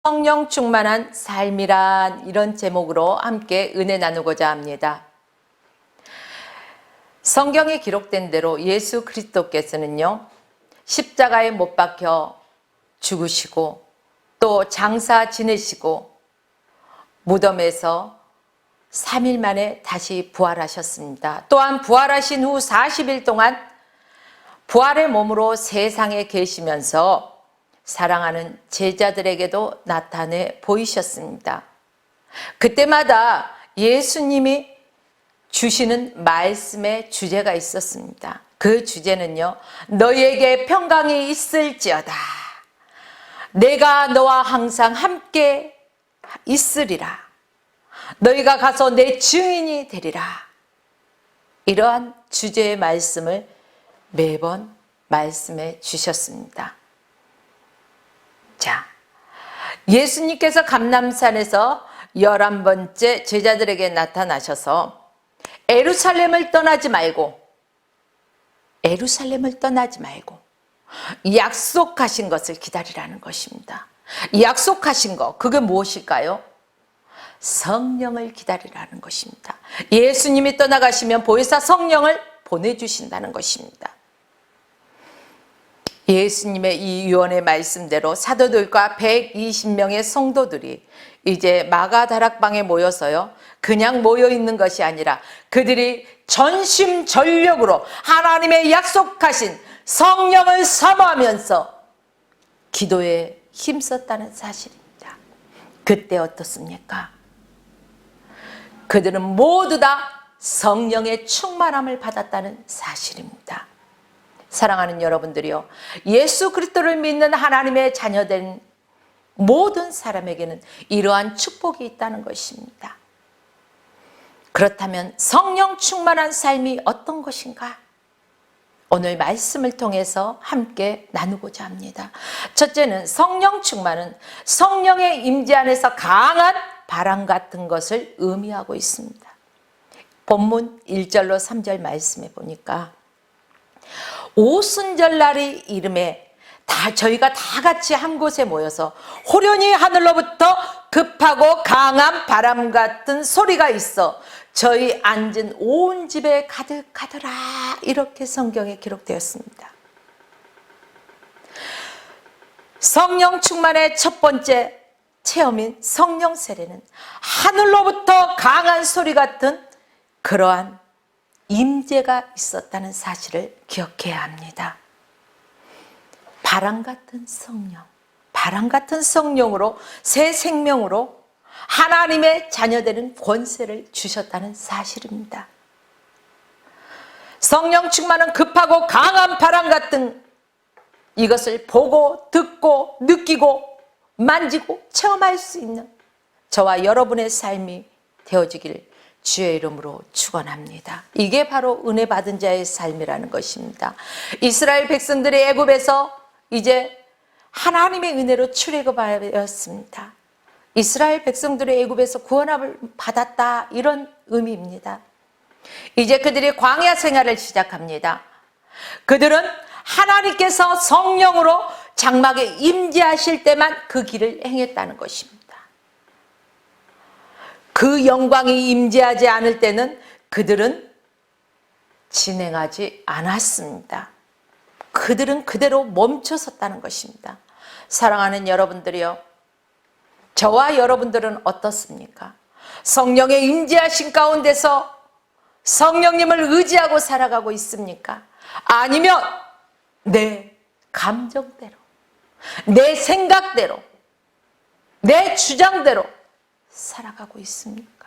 성령 충만한 삶이란 이런 제목으로 함께 은혜 나누고자 합니다. 성경에 기록된 대로 예수 그리스도께서는요, 십자가에 못 박혀 죽으시고 또 장사 지내시고 무덤에서 3일 만에 다시 부활하셨습니다. 또한 부활하신 후 40일 동안 부활의 몸으로 세상에 계시면서 사랑하는 제자들에게도 나타내 보이셨습니다. 그때마다 예수님이 주시는 말씀의 주제가 있었습니다. 그 주제는요, 너희에게 평강이 있을지어다. 내가 너와 항상 함께 있으리라. 너희가 가서 내 증인이 되리라. 이러한 주제의 말씀을 매번 말씀해 주셨습니다. 자, 예수님께서 감람산에서 11번째 제자들에게 나타나셔서 예루살렘을 떠나지 말고 약속하신 것을 기다리라는 것입니다. 약속하신 것, 그게 무엇일까요? 성령을 기다리라는 것입니다. 예수님이 떠나가시면 보혜사 성령을 보내주신다는 것입니다. 예수님의 이 유언의 말씀대로 사도들과 120명의 성도들이 이제 마가다락방에 모여서요, 그냥 모여 있는 것이 아니라 그들이 전심전력으로 하나님의 약속하신 성령을 사모하면서 기도에 힘썼다는 사실입니다. 그때 어떻습니까? 그들은 모두 다 성령의 충만함을 받았다는 사실입니다. 사랑하는 여러분들이요, 예수 그리스도를 믿는 하나님의 자녀된 모든 사람에게는 이러한 축복이 있다는 것입니다. 그렇다면 성령 충만한 삶이 어떤 것인가? 오늘 말씀을 통해서 함께 나누고자 합니다. 첫째는 성령 충만은 성령의 임재 안에서 강한 바람 같은 것을 의미하고 있습니다. 본문 1절로 3절 말씀해 보니까 오순절날이 이름에 저희가 다 같이 한 곳에 모여서 호련히 하늘로부터 급하고 강한 바람 같은 소리가 있어 저희 앉은 온 집에 가득하더라. 이렇게 성경에 기록되었습니다. 성령 충만의 첫 번째 체험인 성령 세례는 하늘로부터 강한 소리 같은 그러한 임재가 있었다는 사실을 기억해야 합니다. 바람 같은 성령, 바람 같은 성령으로 새 생명으로 하나님의 자녀되는 권세를 주셨다는 사실입니다. 성령 충만은 급하고 강한 바람 같은 이것을 보고 듣고 느끼고 만지고 체험할 수 있는 저와 여러분의 삶이 되어지기를 주의 이름으로 축원합니다. 이게 바로 은혜 받은 자의 삶이라는 것입니다. 이스라엘 백성들이 애굽에서 이제 하나님의 은혜로 출애굽하였습니다. 이스라엘 백성들의 애굽에서 구원함을 받았다, 이런 의미입니다. 이제 그들이 광야 생활을 시작합니다. 그들은 하나님께서 성령으로 장막에 임재하실 때만 그 길을 행했다는 것입니다. 그 영광이 임재하지 않을 때는 그들은 진행하지 않았습니다. 그들은 그대로 멈춰섰다는 것입니다. 사랑하는 여러분들이요, 저와 여러분들은 어떻습니까? 성령의 임재하신 가운데서 성령님을 의지하고 살아가고 있습니까? 아니면 내 감정대로, 내 생각대로, 내 주장대로 살아가고 있습니까?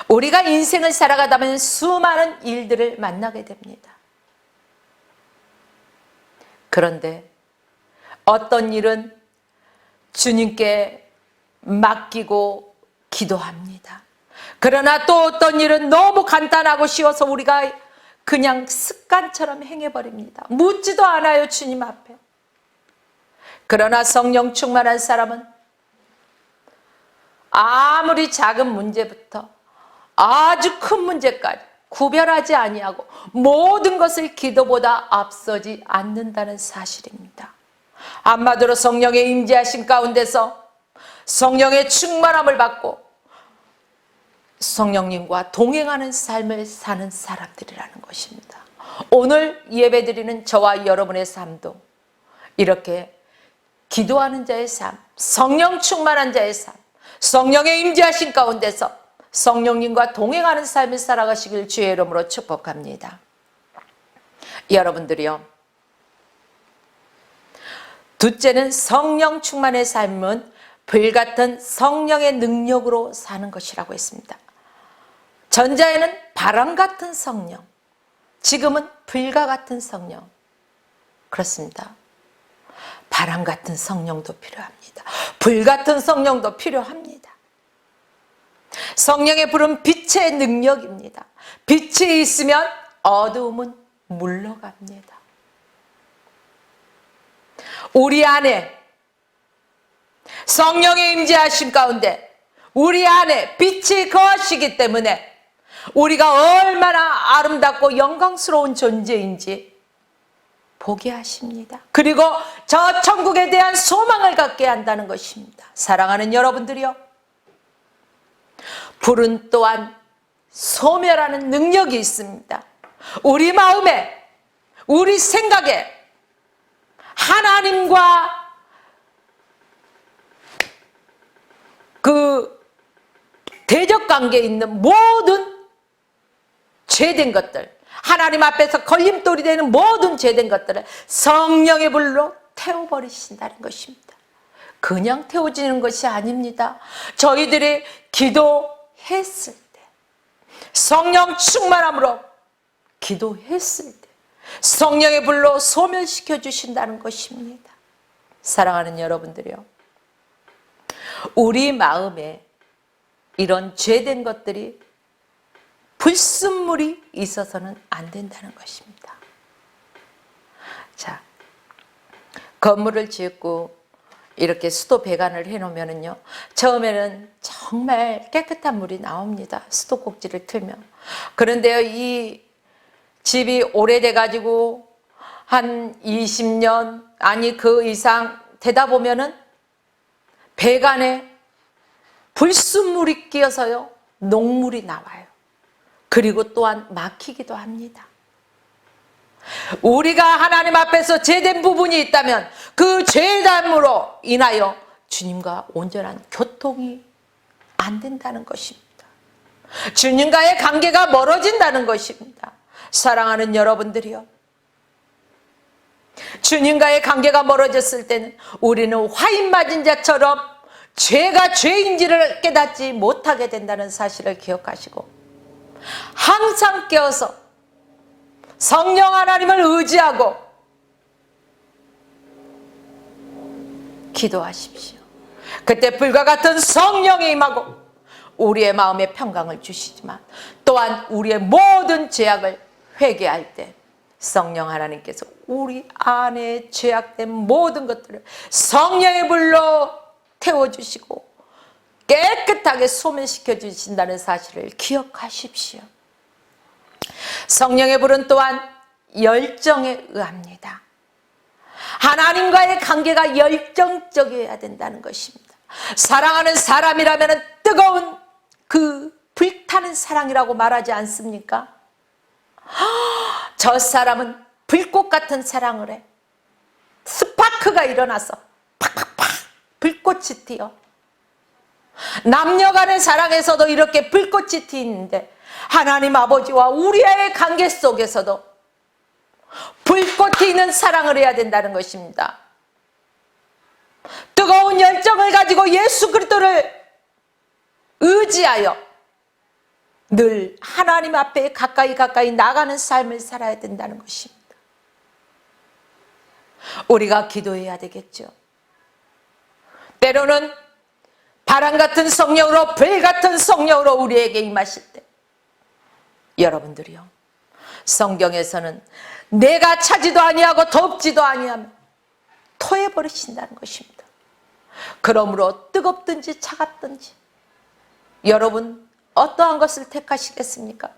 우리가 인생을 살아가다 보면 수많은 일들을 만나게 됩니다. 그런데 어떤 일은 주님께 맡기고 기도합니다. 그러나 또 어떤 일은 너무 간단하고 쉬워서 우리가 그냥 습관처럼 행해버립니다. 묻지도 않아요, 주님 앞에. 그러나 성령 충만한 사람은 아무리 작은 문제부터 아주 큰 문제까지 구별하지 아니하고 모든 것을 기도보다 앞서지 않는다는 사실입니다. 한마디로 성령의 임재하신 가운데서 성령의 충만함을 받고 성령님과 동행하는 삶을 사는 사람들이라는 것입니다. 오늘 예배드리는 저와 여러분의 삶도 이렇게 기도하는 자의 삶, 성령 충만한 자의 삶, 성령의 임재하신 가운데서 성령님과 동행하는 삶을 살아가시길 주의 이름으로 축복합니다. 여러분들이요, 둘째는 성령 충만의 삶은 불같은 성령의 능력으로 사는 것이라고 했습니다. 전자에는 바람 같은 성령, 지금은 불과 같은 성령. 그렇습니다. 바람 같은 성령도 필요합니다. 불 같은 성령도 필요합니다. 성령의 불은 빛의 능력입니다. 빛이 있으면 어두움은 물러갑니다. 우리 안에 성령의 임재하심 가운데 우리 안에 빛이 거하시기 때문에 우리가 얼마나 아름답고 영광스러운 존재인지 보게 하십니다. 그리고 저 천국에 대한 소망을 갖게 한다는 것입니다. 사랑하는 여러분들이요, 불은 또한 소멸하는 능력이 있습니다. 우리 마음에, 우리 생각에 하나님과 그 대적관계에 있는 모든 죄된 것들, 하나님 앞에서 걸림돌이 되는 모든 죄된 것들을 성령의 불로 태워버리신다는 것입니다. 그냥 태워지는 것이 아닙니다. 저희들이 기도했을 때, 성령 충만함으로 기도했을 때 성령의 불로 소멸시켜 주신다는 것입니다. 사랑하는 여러분들이요, 우리 마음에 이런 죄된 것들이 불순물이 있어서는 안 된다는 것입니다. 자, 건물을 짓고 이렇게 수도 배관을 해놓으면요, 처음에는 정말 깨끗한 물이 나옵니다. 수도꼭지를 틀면. 그런데요, 이 집이 오래돼 가지고 한 20년 아니 그 이상 되다 보면은 배관에 불순물이 끼어서요, 녹물이 나와요. 그리고 또한 막히기도 합니다. 우리가 하나님 앞에서 죄된 부분이 있다면 그 죄담으로 인하여 주님과 온전한 교통이 안 된다는 것입니다. 주님과의 관계가 멀어진다는 것입니다. 사랑하는 여러분들이요, 주님과의 관계가 멀어졌을 때는 우리는 화인 맞은 자처럼 죄가 죄인지를 깨닫지 못하게 된다는 사실을 기억하시고 항상 깨어서 성령 하나님을 의지하고 기도하십시오. 그때 불과 같은 성령이 임하고 우리의 마음에 평강을 주시지만 또한 우리의 모든 죄악을 회개할 때 성령 하나님께서 우리 안에 죄악된 모든 것들을 성령의 불로 태워주시고 깨끗하게 소멸시켜 주신다는 사실을 기억하십시오. 성령의 불은 또한 열정에 의합니다. 하나님과의 관계가 열정적이어야 된다는 것입니다. 사랑하는 사람이라면 뜨거운 그 불타는 사랑이라고 말하지 않습니까? 저 사람은 불꽃 같은 사랑을 해. 스파크가 일어나서 팍팍팍 불꽃이 튀어. 남녀 간의 사랑에서도 이렇게 불꽃이 튀는데 하나님 아버지와 우리의 관계 속에서도 불꽃이 있는 사랑을 해야 된다는 것입니다. 뜨거운 열정을 가지고 예수 그리스도를 의지하여 늘 하나님 앞에 가까이 나가는 삶을 살아야 된다는 것입니다. 우리가 기도해야 되겠죠. 때로는 바람 같은 성령으로, 불 같은 성령으로 우리에게 임하실 때 여러분들이요, 성경에서는 내가 차지도 아니하고 덥지도 아니하면 토해버리신다는 것입니다. 그러므로 뜨겁든지 차갑든지 여러분 어떠한 것을 택하시겠습니까?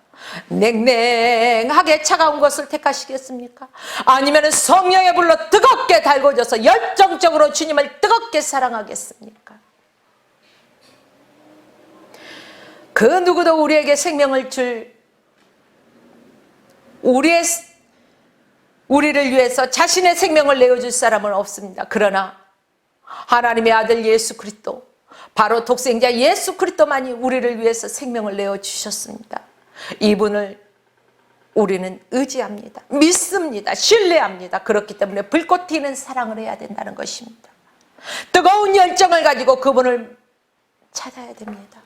냉랭하게 차가운 것을 택하시겠습니까? 아니면 성령의 불로 뜨겁게 달궈져서 열정적으로 주님을 뜨겁게 사랑하겠습니까? 그 누구도 우리에게 생명을 줄 우리를 위해서 자신의 생명을 내어줄 사람은 없습니다. 그러나 하나님의 아들 예수 그리스도, 바로 독생자 예수 그리스도만이 우리를 위해서 생명을 내어주셨습니다. 이분을 우리는 의지합니다. 믿습니다. 신뢰합니다. 그렇기 때문에 불꽃 튀는 사랑을 해야 된다는 것입니다. 뜨거운 열정을 가지고 그분을 찾아야 됩니다.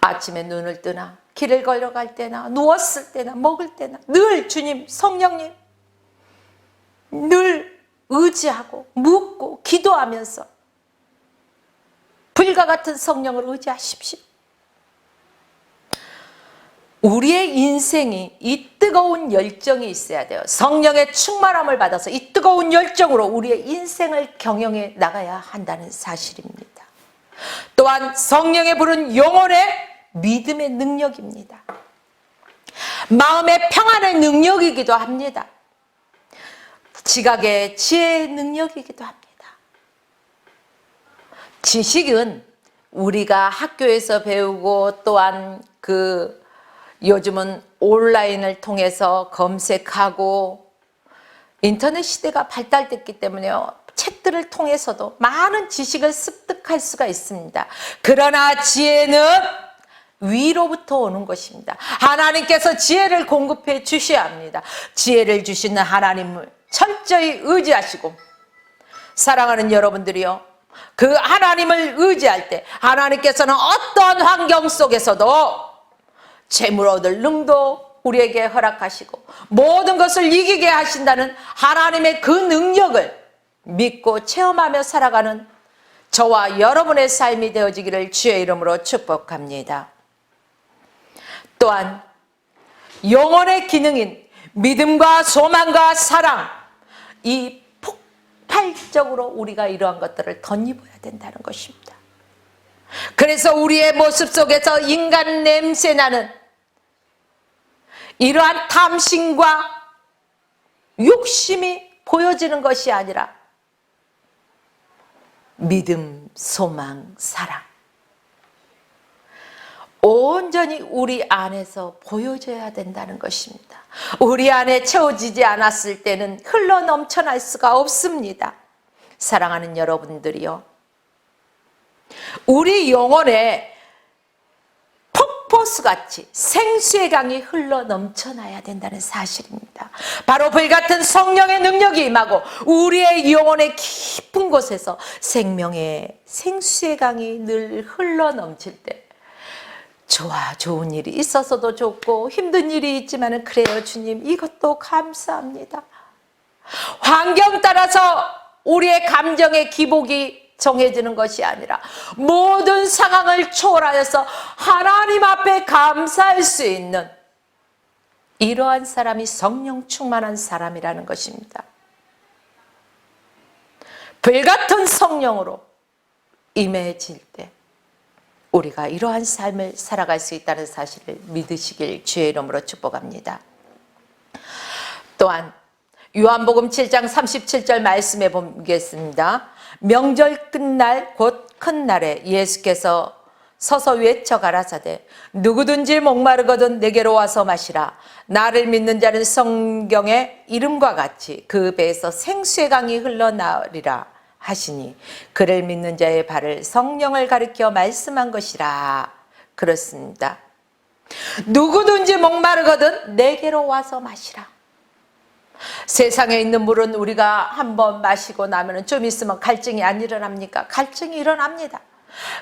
아침에 눈을 뜨나 길을 걸어갈 때나 누웠을 때나 먹을 때나 늘 주님, 성령님 늘 의지하고 묻고 기도하면서 불과 같은 성령을 의지하십시오. 우리의 인생이 이 뜨거운 열정이 있어야 돼요. 성령의 충만함을 받아서 이 뜨거운 열정으로 우리의 인생을 경영해 나가야 한다는 사실입니다. 또한 성령의 불은 영혼의 믿음의 능력입니다. 마음의 평안의 능력이기도 합니다. 지각의 지혜의 능력이기도 합니다. 지식은 우리가 학교에서 배우고 또한 요즘은 온라인을 통해서 검색하고 인터넷 시대가 발달됐기 때문에요. 책들을 통해서도 많은 지식을 습득할 수가 있습니다. 그러나 지혜는 위로부터 오는 것입니다. 하나님께서 지혜를 공급해 주셔야 합니다. 지혜를 주시는 하나님을 철저히 의지하시고, 사랑하는 여러분들이요, 그 하나님을 의지할 때 하나님께서는 어떤 환경 속에서도 재물 얻을 능도 우리에게 허락하시고 모든 것을 이기게 하신다는 하나님의 그 능력을 믿고 체험하며 살아가는 저와 여러분의 삶이 되어지기를 주의 이름으로 축복합니다. 또한 영혼의 기능인 믿음과 소망과 사랑, 이 폭발적으로 우리가 이러한 것들을 덧입어야 된다는 것입니다. 그래서 우리의 모습 속에서 인간 냄새나는 이러한 탐심과 욕심이 보여지는 것이 아니라 믿음, 소망, 사랑, 온전히 우리 안에서 보여져야 된다는 것입니다. 우리 안에 채워지지 않았을 때는 흘러 넘쳐날 수가 없습니다. 사랑하는 여러분들이요, 우리 영혼에 폭포수같이 생수의 강이 흘러 넘쳐나야 된다는 사실입니다. 바로 불같은 성령의 능력이 임하고 우리의 영혼의 깊은 곳에서 생명의 생수의 강이 늘 흘러 넘칠 때, 좋은 일이 있어서도 좋고 힘든 일이 있지만 그래요 주님, 이것도 감사합니다. 환경 따라서 우리의 감정의 기복이 정해지는 것이 아니라 모든 상황을 초월하여서 하나님 앞에 감사할 수 있는 이러한 사람이 성령 충만한 사람이라는 것입니다. 불같은 성령으로 임해질 때 우리가 이러한 삶을 살아갈 수 있다는 사실을 믿으시길 주의 이름으로 축복합니다. 또한 요한복음 7장 37절 말씀해 보겠습니다. 명절 끝날 곧 큰 날에 예수께서 서서 외쳐 가라사대 누구든지 목마르거든 내게로 와서 마시라. 나를 믿는 자는 성경의 이름과 같이 그 배에서 생수의 강이 흘러나오리라 하시니 그를 믿는 자의 발을 성령을 가리켜 말씀한 것이라. 그렇습니다. 누구든지 목마르거든 내게로 와서 마시라. 세상에 있는 물은 우리가 한번 마시고 나면 좀 있으면 갈증이 안 일어납니까? 갈증이 일어납니다.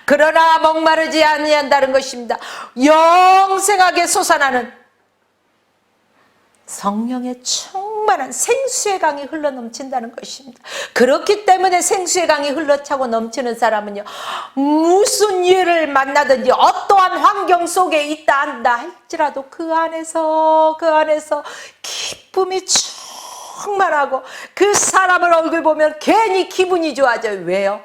그러나 목마르지 아니한다는 것입니다. 영생하게 솟아나는 성령의 충만한 생수의 강이 흘러넘친다는 것입니다. 그렇기 때문에 생수의 강이 흘러차고 넘치는 사람은요, 무슨 일을 만나든지 어떠한 환경 속에 있다 한다 할지라도 그 안에서 기쁨이 충만하고 그 사람을 얼굴 보면 괜히 기분이 좋아져요. 왜요?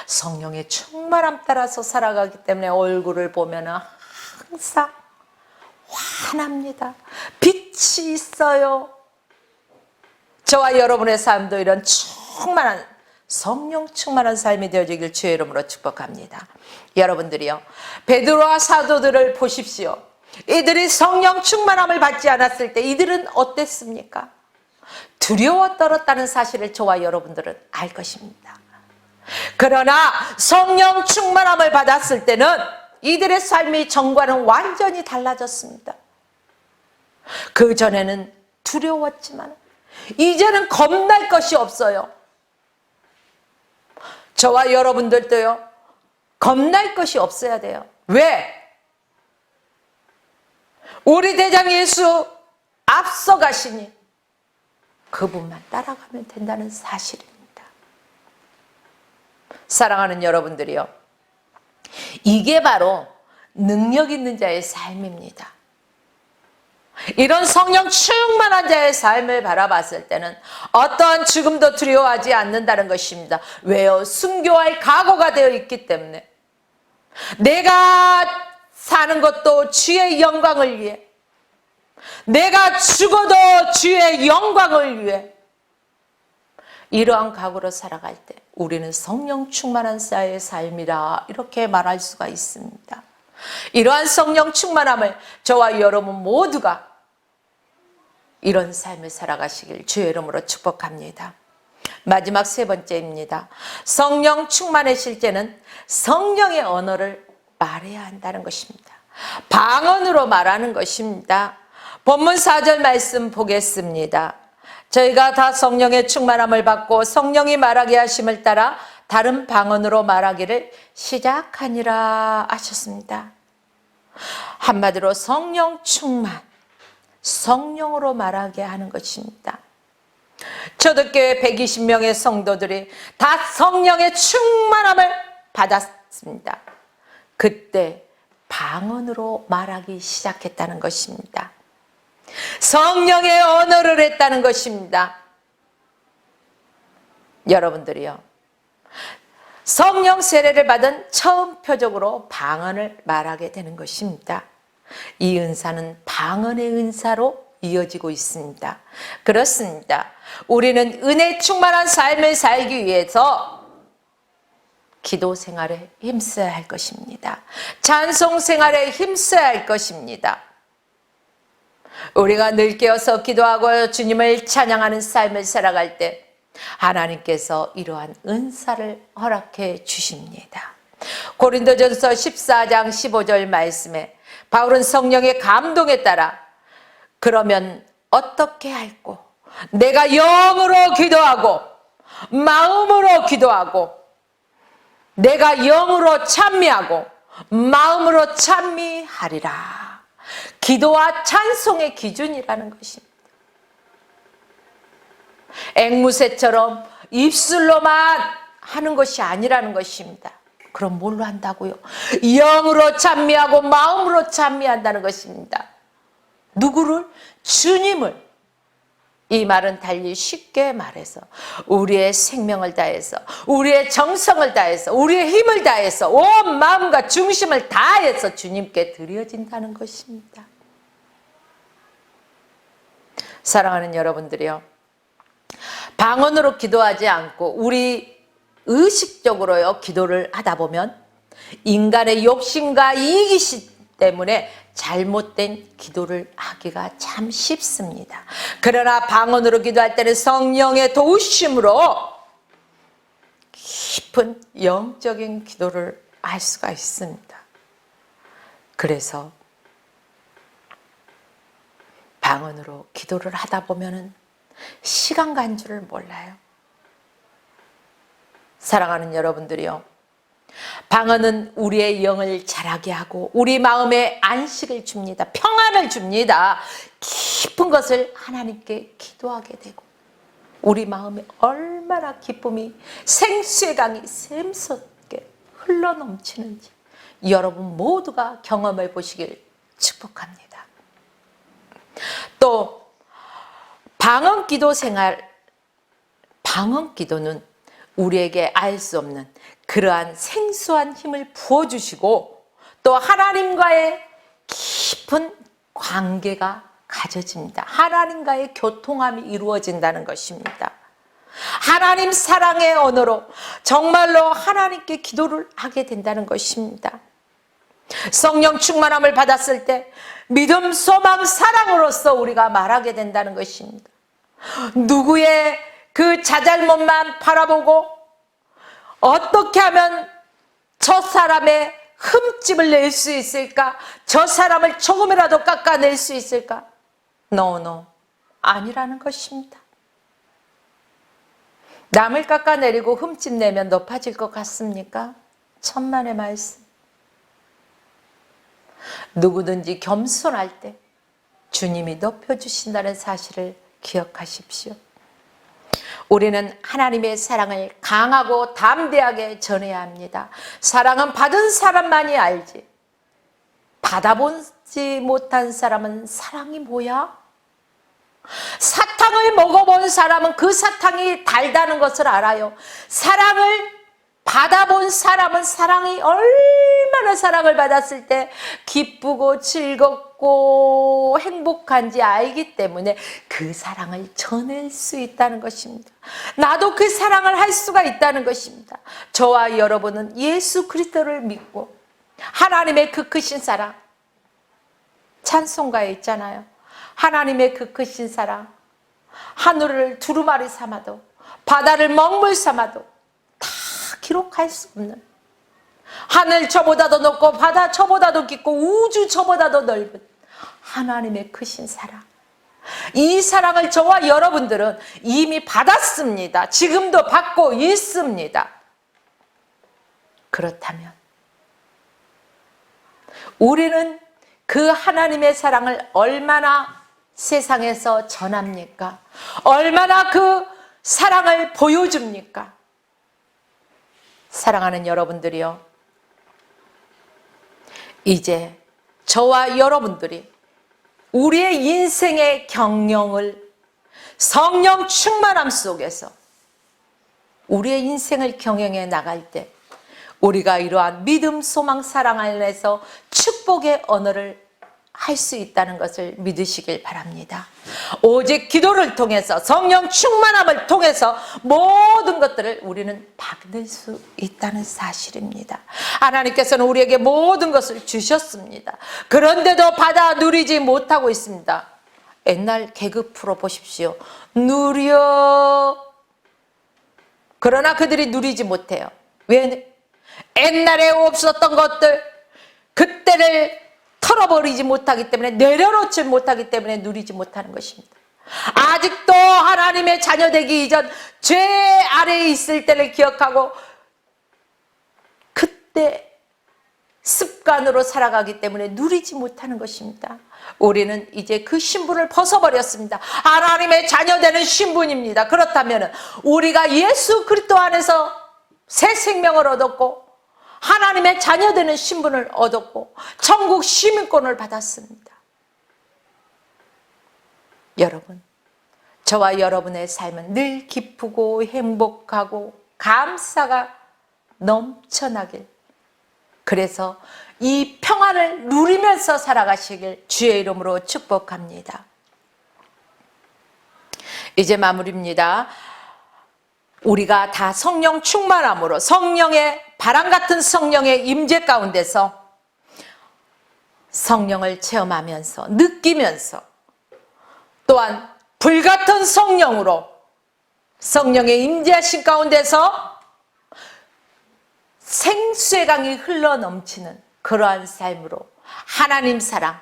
성령의 충만함 따라서 살아가기 때문에 얼굴을 보면 항상 환합니다. 빛이 있어요. 저와 여러분의 삶도 이런 충만한 성령 충만한 삶이 되어지길 주의 이름으로 축복합니다. 여러분들이요, 베드로와 사도들을 보십시오. 이들이 성령 충만함을 받지 않았을 때 이들은 어땠습니까? 두려워 떨었다는 사실을 저와 여러분들은 알 것입니다. 그러나 성령 충만함을 받았을 때는 이들의 삶이 전과는 완전히 달라졌습니다. 그 전에는 두려웠지만 이제는 겁날 것이 없어요. 저와 여러분들도요, 겁날 것이 없어야 돼요. 왜? 우리 대장 예수 앞서가시니 그분만 따라가면 된다는 사실입니다. 사랑하는 여러분들이요, 이게 바로 능력 있는 자의 삶입니다. 이런 성령 충만한 자의 삶을 바라봤을 때는 어떠한 죽음도 두려워하지 않는다는 것입니다. 왜요? 순교할 각오가 되어 있기 때문에. 내가 사는 것도 주의 영광을 위해, 내가 죽어도 주의 영광을 위해, 이러한 각오로 살아갈 때 우리는 성령 충만한 자의 삶이라 이렇게 말할 수가 있습니다. 이러한 성령 충만함을 저와 여러분 모두가 이런 삶을 살아가시길 주의 이름으로 축복합니다. 마지막 세 번째입니다. 성령 충만의 실제는 성령의 언어를 말해야 한다는 것입니다. 방언으로 말하는 것입니다. 본문 4절 말씀 보겠습니다. 저희가 다 성령의 충만함을 받고 성령이 말하게 하심을 따라 다른 방언으로 말하기를 시작하니라 하셨습니다. 한마디로 성령 충만, 성령으로 말하게 하는 것입니다. 초대교회 120명의 성도들이 다 성령의 충만함을 받았습니다. 그때 방언으로 말하기 시작했다는 것입니다. 성령의 언어를 했다는 것입니다. 여러분들이요, 성령 세례를 받은 처음 표적으로 방언을 말하게 되는 것입니다. 이 은사는 방언의 은사로 이어지고 있습니다. 그렇습니다. 우리는 은혜 충만한 삶을 살기 위해서 기도 생활에 힘써야 할 것입니다. 찬송 생활에 힘써야 할 것입니다. 우리가 늘 깨어서 기도하고 주님을 찬양하는 삶을 살아갈 때 하나님께서 이러한 은사를 허락해 주십니다. 고린도전서 14장 15절 말씀에 바울은 성령의 감동에 따라 그러면 어떻게 할꼬? 내가 영으로 기도하고 마음으로 기도하고 내가 영으로 찬미하고 마음으로 찬미하리라. 기도와 찬송의 기준이라는 것입니다. 앵무새처럼 입술로만 하는 것이 아니라는 것입니다. 그럼 뭘로 한다고요? 영으로 찬미하고 마음으로 찬미한다는 것입니다. 누구를? 주님을. 이 말은 달리 쉽게 말해서 우리의 생명을 다해서, 우리의 정성을 다해서, 우리의 힘을 다해서, 온 마음과 중심을 다해서 주님께 드려진다는 것입니다. 사랑하는 여러분들이요, 방언으로 기도하지 않고 우리 의식적으로요 기도를 하다 보면 인간의 욕심과 이기심 때문에 잘못된 기도를 하기가 참 쉽습니다. 그러나 방언으로 기도할 때는 성령의 도우심으로 깊은 영적인 기도를 할 수가 있습니다. 그래서 방언으로 기도를 하다 보면은 시간 간 줄을 몰라요. 사랑하는 여러분들이요, 방언은 우리의 영을 자라게 하고 우리 마음에 안식을 줍니다. 평안을 줍니다. 깊은 것을 하나님께 기도하게 되고 우리 마음에 얼마나 기쁨이 생수의 강이 샘솟게 흘러넘치는지 여러분 모두가 경험해 보시길 축복합니다. 또 방언 기도 생활, 방언 기도는 우리에게 알 수 없는 그러한 생수한 힘을 부어주시고 또 하나님과의 깊은 관계가 가져집니다. 하나님과의 교통함이 이루어진다는 것입니다. 하나님 사랑의 언어로 정말로 하나님께 기도를 하게 된다는 것입니다. 성령 충만함을 받았을 때 믿음, 소망, 사랑으로서 우리가 말하게 된다는 것입니다. 누구의 그 자잘못만 바라보고 어떻게 하면 저 사람의 흠집을 낼 수 있을까? 저 사람을 조금이라도 깎아낼 수 있을까? No, 아니라는 것입니다. 남을 깎아내리고 흠집 내면 높아질 것 같습니까? 천만의 말씀. 누구든지 겸손할 때 주님이 높여주신다는 사실을 기억하십시오. 우리는 하나님의 사랑을 강하고 담대하게 전해야 합니다. 사랑은 받은 사람만이 알지, 받아보지 못한 사람은 사랑이 뭐야? 사탕을 먹어본 사람은 그 사탕이 달다는 것을 알아요. 사랑을 받아본 사람은 사랑이 얼마나 사랑을 받았을 때 기쁘고 즐겁고 행복한지 알기 때문에 그 사랑을 전할 수 있다는 것입니다. 나도 그 사랑을 할 수가 있다는 것입니다. 저와 여러분은 예수 그리스도를 믿고 하나님의 그 크신 사랑, 찬송가에 있잖아요. 하나님의 그 크신 사랑, 하늘을 두루마리 삼아도 바다를 먹물 삼아도 다 기록할 수 없는, 하늘 저보다도 높고 바다 저보다도 깊고 우주 저보다도 넓은 하나님의 크신 사랑, 이 사랑을 저와 여러분들은 이미 받았습니다. 지금도 받고 있습니다. 그렇다면 우리는 그 하나님의 사랑을 얼마나 세상에서 전합니까? 얼마나 그 사랑을 보여줍니까? 사랑하는 여러분들이요, 이제 저와 여러분들이 우리의 인생의 경영을 성령 충만함 속에서 우리의 인생을 경영해 나갈 때 우리가 이러한 믿음, 소망, 사랑 안에서 축복의 언어를 할 수 있다는 것을 믿으시길 바랍니다. 오직 기도를 통해서, 성령 충만함을 통해서 모든 것들을 우리는 받을 수 있다는 사실입니다. 하나님께서는 우리에게 모든 것을 주셨습니다. 그런데도 받아 누리지 못하고 있습니다. 옛날 개그 프로 보십시오. 누려. 그러나 그들이 누리지 못해요. 왜? 옛날에 없었던 것들, 그때를 털어버리지 못하기 때문에, 내려놓지 못하기 때문에 누리지 못하는 것입니다. 아직도 하나님의 자녀 되기 이전 죄 아래에 있을 때를 기억하고 그때 습관으로 살아가기 때문에 누리지 못하는 것입니다. 우리는 이제 그 신분을 벗어버렸습니다. 하나님의 자녀 되는 신분입니다. 그렇다면 우리가 예수 그리스도 안에서 새 생명을 얻었고 하나님의 자녀 되는 신분을 얻었고 천국 시민권을 받았습니다. 여러분, 저와 여러분의 삶은 늘 기쁘고 행복하고 감사가 넘쳐나길, 그래서 이 평안을 누리면서 살아가시길 주의 이름으로 축복합니다. 이제 마무리입니다. 우리가 다 성령 충만함으로 성령의 바람 같은 성령의 임재 가운데서 성령을 체험하면서 느끼면서 또한 불같은 성령으로 성령의 임재하신 가운데서 생수의 강이 흘러넘치는 그러한 삶으로 하나님 사랑,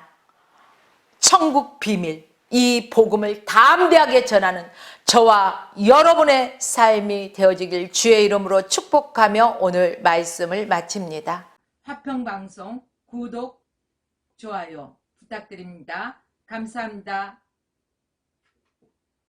천국 비밀, 이 복음을 담대하게 전하는 저와 여러분의 삶이 되어지길 주의 이름으로 축복하며 오늘 말씀을 마칩니다. 화평방송 구독, 좋아요 부탁드립니다. 감사합니다.